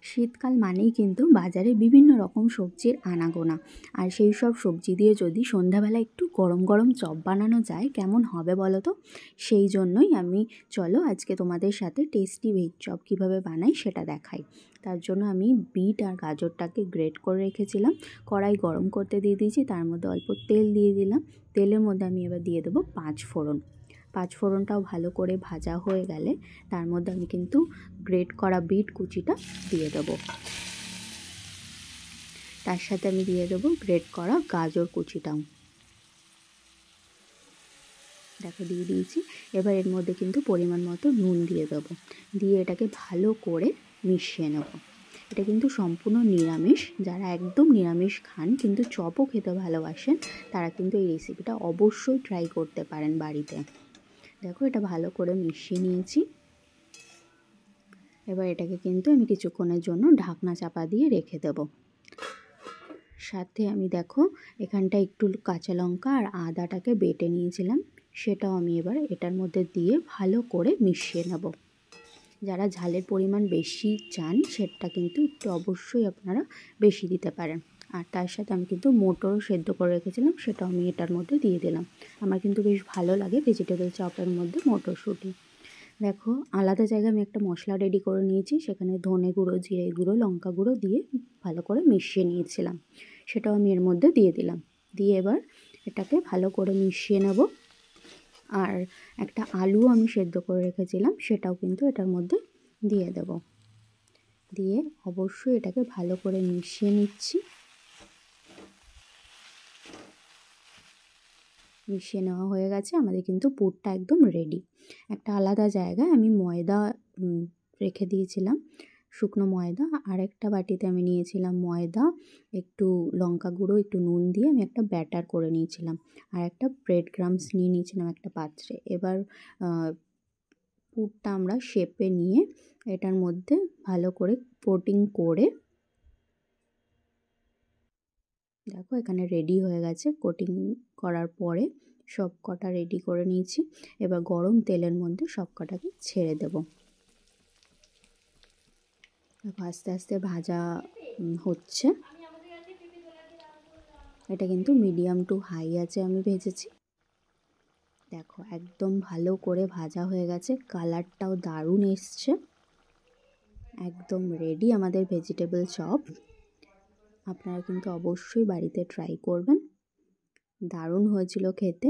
শীতকাল মানেই কিন্তু বাজারে বিভিন্ন রকম সবজির আনাগোনা, আর সেই সব সবজি দিয়ে যদি সন্ধ্যাবেলা একটু গরম গরম চপ বানানো যায় কেমন হবে বলো তো। সেই জন্যই আমি চলো আজকে তোমাদের সাথে টেস্টি ভেজ চপ কীভাবে বানাই সেটা দেখাই। তার জন্য আমি বিট আর গাজরটাকে গ্রেট করে রেখেছিলাম, কড়াই গরম করতে দিয়ে দিয়েছি, তার মধ্যে অল্প তেল দিয়ে দিলাম। তেলের মধ্যে আমি এবার দিয়ে দেবো 5 ফোড়ন। 5 ফোড়নটাও ভালো করে ভাজা হয়ে গেলে তার মধ্যে আমি কিন্তু গ্রেট করা বিট কুচিটা দিয়ে দেবো। তার সাথে আমি দিয়ে দেবো গ্রেট করা গাজর কুচিটাও, দেখো দিয়ে দিয়েছি। এবার এর মধ্যে কিন্তু পরিমাণ মতো নুন দিয়ে দেবো, দিয়ে এটাকে ভালো করে মিশিয়ে নেব। এটা কিন্তু সম্পূর্ণ নিরামিষ, যারা একদম নিরামিষ খান কিন্তু চপও খেতে ভালোবাসেন তারা কিন্তু এই রেসিপিটা অবশ্যই ট্রাই করতে পারেন বাড়িতে। দেখো এটা ভালো করে মিশিয়ে নিয়েছি। এবার এটাকে কিন্তু আমি কিছুক্ষণের জন্য ঢাকনা চাপা দিয়ে রেখে দেব। সাথে আমি দেখো এখানটা একটু কাঁচা লঙ্কা আর আদাটাকে বেটে নিয়েছিলাম, সেটাও আমি এবার এটার মধ্যে দিয়ে ভালো করে মিশিয়ে নেব। যারা ঝালের পরিমাণ বেশি চান সেটা কিন্তু একটু অবশ্যই আপনারা বেশি দিতে পারেন। আর তার সাথে আমি কিন্তু মটরও সেদ্ধ করে রেখেছিলাম, সেটাও আমি এটার মধ্যে দিয়ে দিলাম। আমার কিন্তু বেশ ভালো লাগে ভেজিটেবল চপের মধ্যে মটরশুঁটি। দেখো আলাদা জায়গায় আমি একটা মশলা রেডি করে নিয়েছি, সেখানে ধনে গুঁড়ো, জিরে গুঁড়ো, লঙ্কা গুঁড়ো দিয়ে ভালো করে মিশিয়ে নিয়েছিলাম, সেটাও আমি এর মধ্যে দিয়ে দিলাম। দিয়ে এবার এটাকে ভালো করে মিশিয়ে নেব। আর একটা আলু আমি সেদ্ধ করে রেখেছিলাম, সেটাও কিন্তু এটার মধ্যে দিয়ে দেব। দিয়ে অবশ্যই এটাকে ভালো করে মিশিয়ে নিচ্ছি। মিশিয়ে নেওয়া হয়ে গেছে, আমাদের কিন্তু পুরটা একদম রেডি। একটা আলাদা জায়গায় আমি ময়দা রেখে দিয়েছিলাম, শুকনো ময়দা। আর একটা বাটিতে আমি নিয়েছিলাম ময়দা, একটু লঙ্কা গুঁড়ো, একটু নুন দিয়ে আমি একটা ব্যাটার করে নিয়েছিলাম। আর একটা ব্রেড ক্রাম্বস নিয়ে নিয়েছিলাম একটা পাত্রে। এবার পুরটা আমরা শেপে নিয়ে এটার মধ্যে ভালো করে কোটিং করে, দেখো এখানে রেডি হয়ে গেছে। কোটিং করার পরে সব কটা রেডি করে নিয়েছি। এবার গরম তেলের মধ্যে সব কটাকে ছেড়ে দেব। দেখো আস্তে আস্তে ভাজা হচ্ছে। এটা কিন্তু মিডিয়াম টু হাই আছে আমি ভেজেছি। দেখো একদম ভালো করে ভাজা হয়ে গেছে, কালারটাও দারুণ এসছে। একদম রেডি আমাদের ভেজিটেবল চপ। আপনারা কিন্তু অবশ্যই বাড়িতে ট্রাই করবেন, দারুণ হয়েছিল খেতে।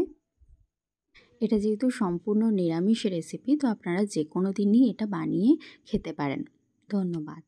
এটা যেহেতু সম্পূর্ণ নিরামিষ রেসিপি, তো আপনারা যে কোনো দিনই এটা বানিয়ে খেতে পারেন। ধন্যবাদ।